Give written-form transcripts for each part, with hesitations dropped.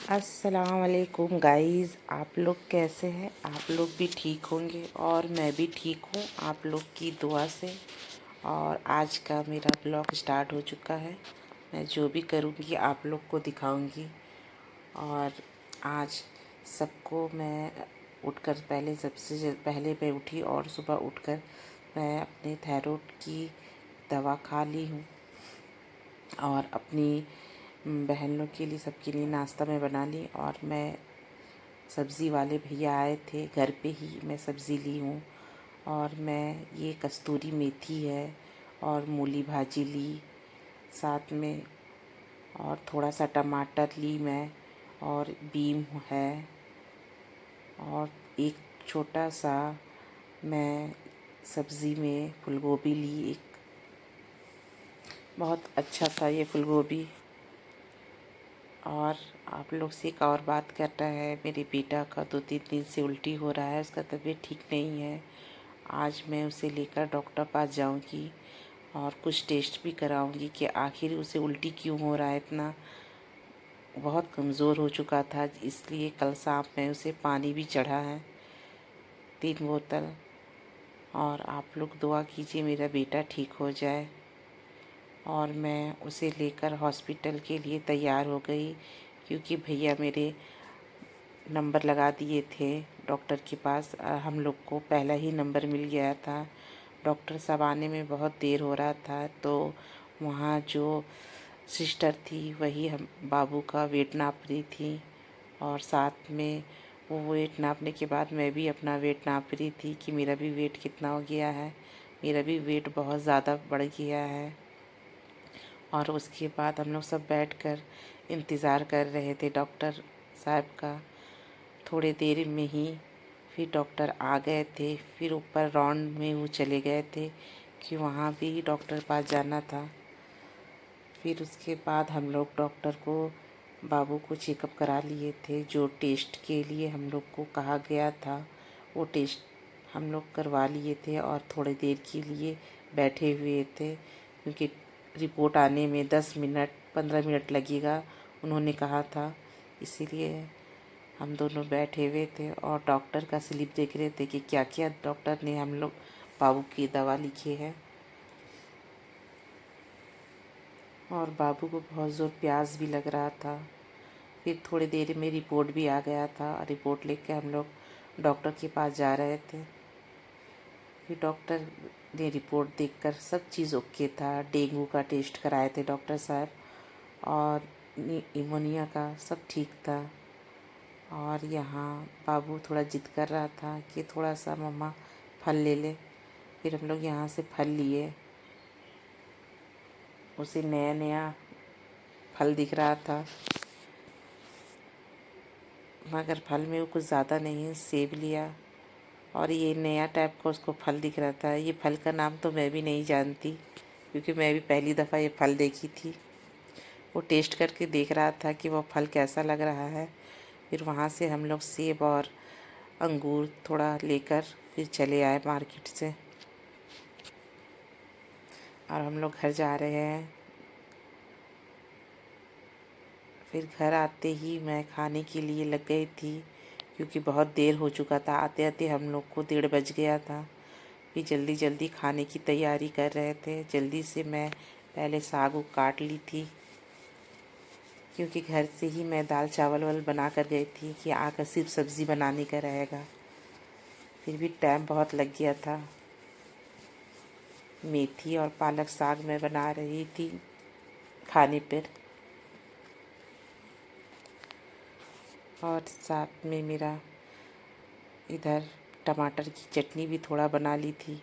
अस्सलाम वालेकुम गाइस। आप लोग कैसे हैं? आप लोग भी ठीक होंगे और मैं भी ठीक हूँ आप लोग की दुआ से। और आज का मेरा ब्लॉग स्टार्ट हो चुका है। मैं जो भी करूँगी आप लोग को दिखाऊंगी। और आज सबको मैं उठकर सबसे पहले मैं उठी और सुबह उठकर मैं अपने थायराइड की दवा खा ली हूँ। और अपनी बहन लोग के लिए सबके लिए नाश्ता मैं बना ली। और मैं सब्ज़ी वाले भैया आए थे, घर पे ही मैं सब्ज़ी ली हूँ। और मैं ये कस्तूरी मेथी है और मूली भाजी ली साथ में। और थोड़ा सा टमाटर ली मैं, और बीम है, और एक छोटा सा मैं सब्ज़ी में फूलगोभी ली। एक बहुत अच्छा था ये फूलगोभी। और आप लोग से एक और बात करना है, मेरे बेटा का 2-3 दिन से उल्टी हो रहा है, उसका तबीयत ठीक नहीं है। आज मैं उसे लेकर डॉक्टर पास जाऊंगी और कुछ टेस्ट भी कराऊंगी कि आखिर उसे उल्टी क्यों हो रहा है इतना। बहुत कमज़ोर हो चुका था, इसलिए कल शाम में उसे पानी भी चढ़ा है 3 बोतल। और आप लोग दुआ कीजिए मेरा बेटा ठीक हो जाए। और मैं उसे लेकर हॉस्पिटल के लिए तैयार हो गई, क्योंकि भैया मेरे नंबर लगा दिए थे डॉक्टर के पास। हम लोग को पहला ही नंबर मिल गया था। डॉक्टर साहब आने में बहुत देर हो रहा था, तो वहाँ जो सिस्टर थी वही हम बाबू का वेट नाप रही थी। और साथ में वो वेट नापने के बाद मैं भी अपना वेट नाप रही थी कि मेरा भी वेट कितना हो गया है। मेरा भी वेट बहुत ज़्यादा बढ़ गया है। और उसके बाद हम लोग सब बैठकर इंतज़ार कर रहे थे डॉक्टर साहब का। थोड़ी देर में ही फिर डॉक्टर आ गए थे। फिर ऊपर राउंड में वो चले गए थे कि वहाँ भी डॉक्टर पास जाना था। फिर उसके बाद हम लोग डॉक्टर को बाबू को चेकअप करा लिए थे। जो टेस्ट के लिए हम लोग को कहा गया था वो टेस्ट हम लोग करवा लिए थे। और थोड़ी देर के लिए बैठे हुए थे, क्योंकि रिपोर्ट आने में 10 मिनट 15 मिनट लगेगा उन्होंने कहा था। इसीलिए हम दोनों बैठे हुए थे और डॉक्टर का स्लिप देख रहे थे कि क्या क्या डॉक्टर ने हम लोग बाबू की दवा लिखी है। और बाबू को बहुत ज़ोर प्यास भी लग रहा था। फिर थोड़ी देर में रिपोर्ट भी आ गया था। रिपोर्ट लेके हम लोग डॉक्टर के पास जा रहे थे। फिर डॉक्टर ने रिपोर्ट देखकर सब चीज़ ओके था। डेंगू का टेस्ट कराए थे डॉक्टर साहब, और निमोनिया का सब ठीक था। और यहाँ बाबू थोड़ा जिद कर रहा था कि थोड़ा सा मम्मा फल ले ले। फिर हम लोग यहाँ से फल लिए। उसे नया नया फल दिख रहा था, मगर फल में वो कुछ ज़्यादा नहीं। सेब लिया, और ये नया टाइप का उसको फल दिख रहा था। ये फल का नाम तो मैं भी नहीं जानती, क्योंकि मैं भी पहली दफ़ा ये फल देखी थी। वो टेस्ट करके देख रहा था कि वो फल कैसा लग रहा है। फिर वहाँ से हम लोग सेब और अंगूर थोड़ा लेकर फिर चले आए मार्केट से। और हम लोग घर जा रहे हैं। फिर घर आते ही मैं खाने के लिए लग गई थी, क्योंकि बहुत देर हो चुका था। आते आते हम लोग को 1:30 बज गया था। फिर जल्दी जल्दी खाने की तैयारी कर रहे थे। जल्दी से मैं पहले साग उग काट ली थी, क्योंकि घर से ही मैं दाल चावल वाल बना कर गई थी कि आकर सिर्फ सब्ज़ी बनाने का रहेगा। फिर भी टाइम बहुत लग गया था। मेथी और पालक साग मैं बना रही थी खाने पर। और साथ में मेरा इधर टमाटर की चटनी भी थोड़ा बना ली थी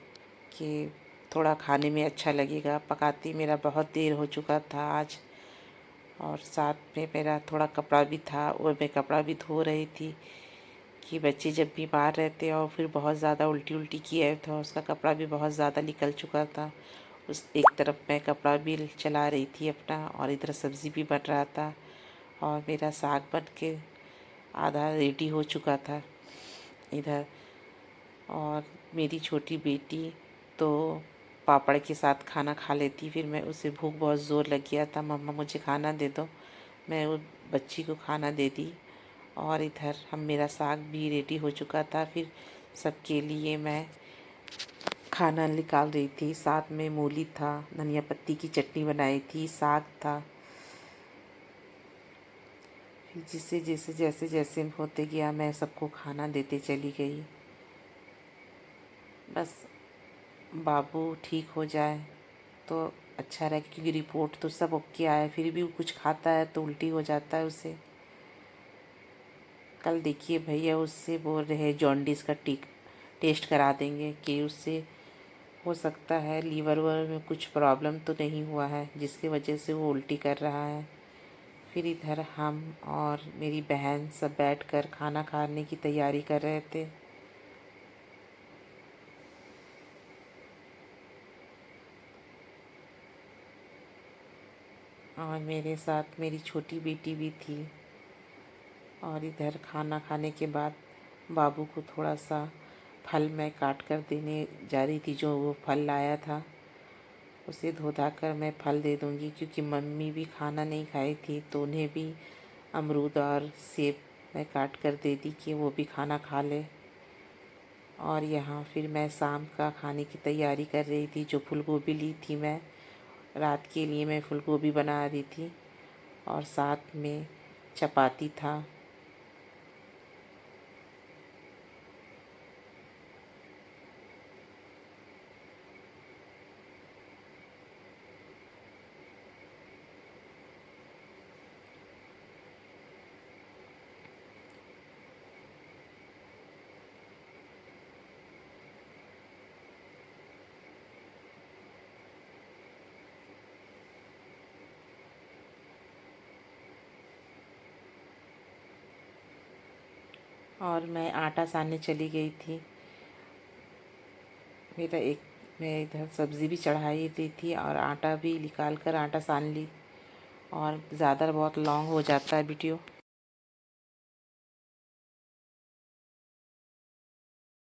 कि थोड़ा खाने में अच्छा लगेगा। पकाती मेरा बहुत देर हो चुका था आज। और साथ में मेरा थोड़ा कपड़ा भी था, वो मैं कपड़ा भी धो रही थी कि बच्चे जब बीमार रहते और फिर बहुत ज़्यादा उल्टी उल्टी किया था, उसका कपड़ा भी बहुत ज़्यादा निकल चुका था। उस एक तरफ मैं कपड़ा भी चला रही थी अपना, और इधर सब्ज़ी भी बन रहा था। और मेरा साग बन के आधा रेडी हो चुका था इधर। और मेरी छोटी बेटी तो पापड़ के साथ खाना खा लेती। फिर मैं उसे भूख बहुत ज़ोर लग गया था, मम्मा मुझे खाना दे दो। मैं वो बच्ची को खाना दे दी और इधर मेरा साग भी रेडी हो चुका था। फिर सबके लिए मैं खाना निकाल रही थी। साथ में मूली था, धनिया पत्ती की चटनी बनाई थी, साग था। फिर जिससे जैसे जैसे जैसे होते गया मैं सबको खाना देते चली गई। बस बाबू ठीक हो जाए तो अच्छा रहे, क्योंकि रिपोर्ट तो सब ओके आया, फिर भी वो कुछ खाता है तो उल्टी हो जाता है उसे। कल देखिए भैया उससे बोल रहे जॉन्डिस का टेस्ट करा देंगे कि उससे हो सकता है लीवर वर में कुछ प्रॉब्लम तो नहीं हुआ है जिसकी वजह से वो उल्टी कर रहा है। फिर इधर हम और मेरी बहन सब बैठकर खाना खाने की तैयारी कर रहे थे। और मेरे साथ मेरी छोटी बेटी भी थी। और इधर खाना खाने के बाद बाबू को थोड़ा सा फल मैं काट कर देने जा रही थी। जो वो फल लाया था उसे धो धा कर मैं फल दे दूँगी, क्योंकि मम्मी भी खाना नहीं खाई थी तो उन्हें भी अमरूद और सेब मैं काट कर दे दी कि वो भी खाना खा ले। और यहाँ फिर मैं शाम का खाने की तैयारी कर रही थी। जो फूलगोभी ली थी मैं रात के लिए, मैं फूलगोभी बना रही थी और साथ में चपाती था। और मैं आटा सानने चली गई थी। मैं इधर सब्ज़ी भी चढ़ाई दी थी और आटा भी निकाल कर आटा सान ली। और ज़्यादा बहुत लॉन्ग हो जाता है वीडियो।